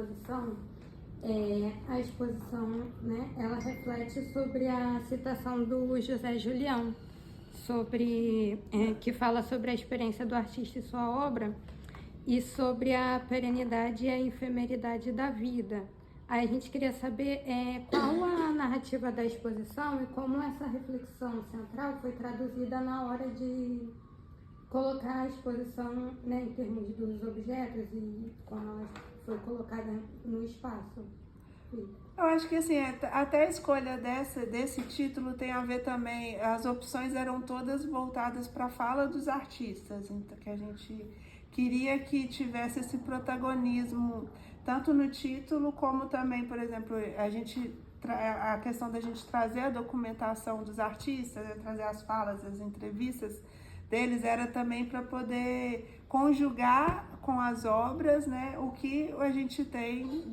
exposição, a exposição, né, ela reflete sobre a citação do José Julião, que fala sobre a experiência do artista e sua obra, e sobre a perenidade e a efemeridade da vida. Aí a gente queria saber qual a narrativa da exposição e como essa reflexão central foi traduzida na hora de colocar a exposição, né, em termos dos objetos e como ela foi colocada no espaço. Eu acho que assim, até a escolha desse título tem a ver também, as opções eram todas voltadas para a fala dos artistas, então, que a gente queria que tivesse esse protagonismo, tanto no título como também, por exemplo, a questão da gente trazer a documentação dos artistas, trazer as falas, as entrevistas deles, era também para poder conjugar com as obras, né, o que a gente tem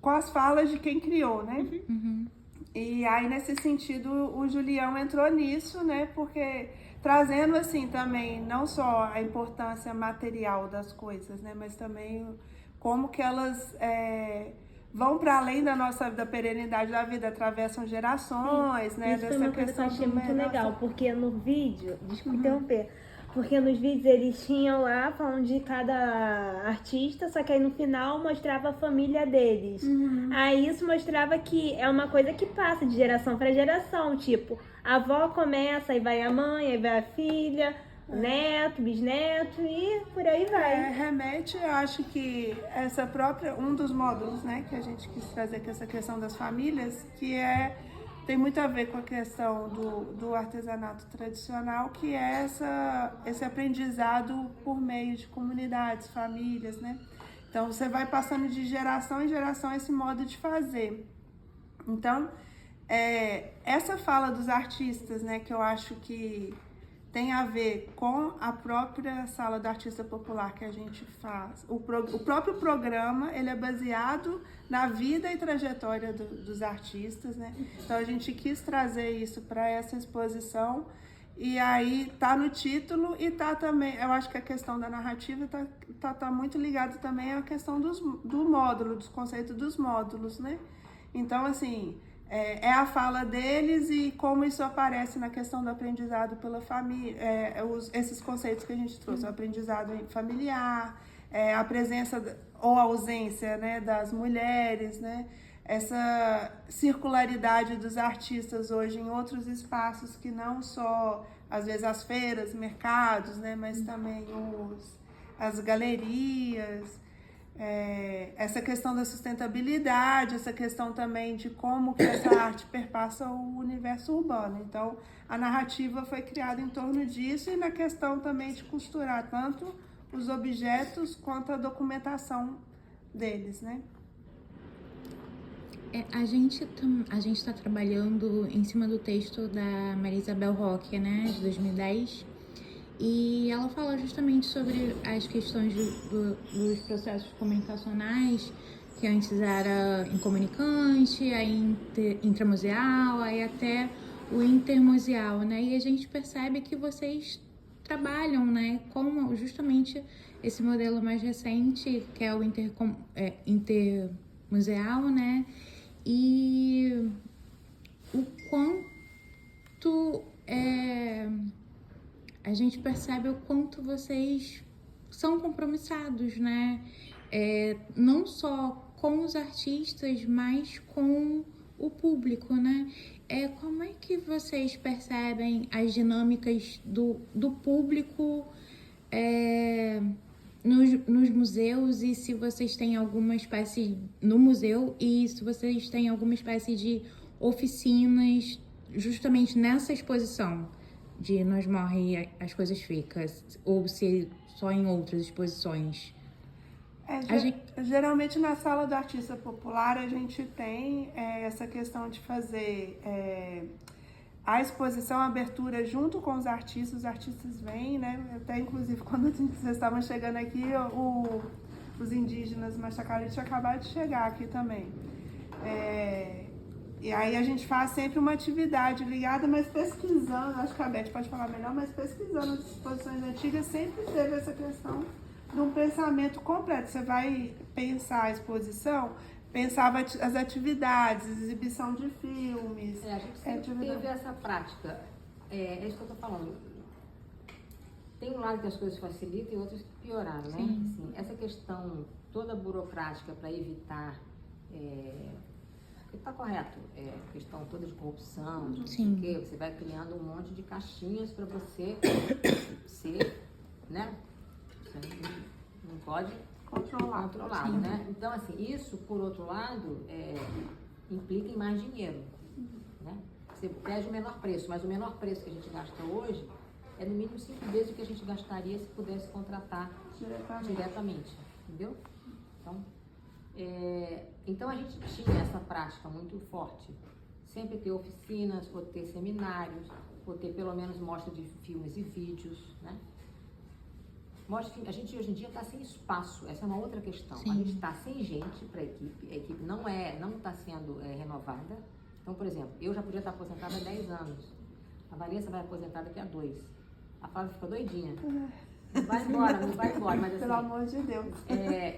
com as falas de quem criou, né? Uhum. E aí, nesse sentido, o Julião entrou nisso, né? Porque trazendo, assim, também, não só a importância material das coisas, né? Mas também como que elas vão para além da perenidade da vida, atravessam gerações, né? Isso foi uma coisa que eu achei muito legal, porque no vídeo, desculpa interromper, porque nos vídeos eles tinham lá falando de cada artista, só que aí no final mostrava a família deles. Aí isso mostrava que é uma coisa que passa de geração para geração, tipo, a avó começa, aí vai a mãe, aí vai a filha, o neto, bisneto e por aí vai. Remete, eu acho que um dos módulos, né, que a gente quis trazer, que é essa questão das famílias, que tem muito a ver com a questão do artesanato tradicional, que é esse aprendizado por meio de comunidades, famílias, né? Então, você vai passando de geração em geração esse modo de fazer. Então, essa fala dos artistas, né, que eu acho que tem a ver com a própria Sala do Artista Popular que a gente faz. O próprio programa, ele é baseado na vida e trajetória dos artistas, né? Então, a gente quis trazer isso para essa exposição. E aí, tá no título e tá também... Eu acho que a questão da narrativa tá muito ligada também à questão do módulo, dos conceitos dos módulos, né? Então, assim... É a fala deles e como isso aparece na questão do aprendizado pela família, esses conceitos que a gente trouxe, o aprendizado familiar, a presença ou a ausência, né, das mulheres, né, essa circularidade dos artistas hoje em outros espaços que não só, às vezes, as feiras, mercados, né, mas também as galerias. Essa questão da sustentabilidade, essa questão também de como que essa arte perpassa o universo urbano. Então, a narrativa foi criada em torno disso e na questão também de costurar tanto os objetos quanto a documentação deles, né? A gente está trabalhando em cima do texto da Maria Isabel Roque, né, de 2010, e ela fala justamente sobre as questões dos processos comunicacionais, que antes era incomunicante, aí intramuseal, aí até o intermuseal, né? E a gente percebe que vocês trabalham, né, com justamente esse modelo mais recente, que é o intermuseal, né? E o quanto a gente percebe o quanto vocês são compromissados, né? Não só com os artistas, mas com o público, né? Como é que vocês percebem as dinâmicas do público nos museus, e se vocês têm alguma espécie no museu, e se vocês têm alguma espécie de oficinas justamente nessa exposição de Nós Morre e as Coisas Ficam, ou se só em outras exposições? Geralmente na Sala do Artista Popular a gente tem essa questão de fazer a exposição, a abertura junto com os artistas vêm, né? Até inclusive quando vocês estavam chegando aqui, os indígenas Machacali tinham acabado de chegar aqui também. E aí a gente faz sempre uma atividade ligada, mas pesquisando, acho que a Beth pode falar melhor, mas pesquisando as exposições antigas sempre teve essa questão de um pensamento completo. Você vai pensar a exposição, pensava as atividades, exibição de filmes. A gente sempre teve essa prática. É isso que eu estou falando. Tem um lado que as coisas facilitam e outros que pioraram, né? Assim, essa questão toda burocrática para evitar... Está correto, questão toda de corrupção, não sei o quê, você vai criando um monte de caixinhas para você ser, né? Você não pode controlar, né? Então, assim, isso, por outro lado, implica em mais dinheiro, né? Você pede o menor preço, mas o menor preço que a gente gasta hoje é no mínimo 5 vezes o que a gente gastaria se pudesse contratar diretamente, entendeu? Então a gente tinha essa prática muito forte, sempre ter oficinas, ou ter seminários, ou ter pelo menos mostra de filmes e vídeos, né? A gente hoje em dia está sem espaço, essa é uma outra questão. A gente está sem gente para a equipe não está sendo renovada. Então, por exemplo, eu já podia estar aposentada há 10 anos, a Vanessa vai aposentar daqui a 2, a Flávia ficou doidinha. Não vai embora, mas assim, pelo amor de Deus.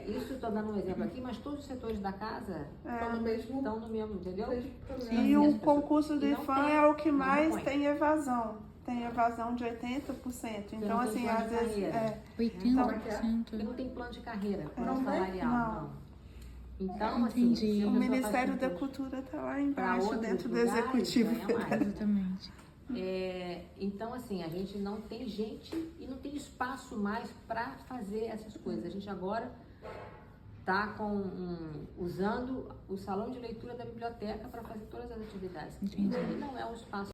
Isso estou dando um exemplo aqui, mas todos os setores da casa estão no mesmo, entendeu? E o concurso de IFAM é o que mais tem evasão. Tem evasão de 80%. Então, assim, às vezes... 80%. Porque não tem plano de carreira, plano salarial, não. Então, Entendi. assim... O Ministério da Cultura está lá embaixo, dentro do Executivo Federal. Exatamente. Então, assim, a gente não tem gente e não tem espaço mais para fazer essas coisas. A gente agora está usando o salão de leitura da biblioteca para fazer todas as atividades. Entendi. E não é um espaço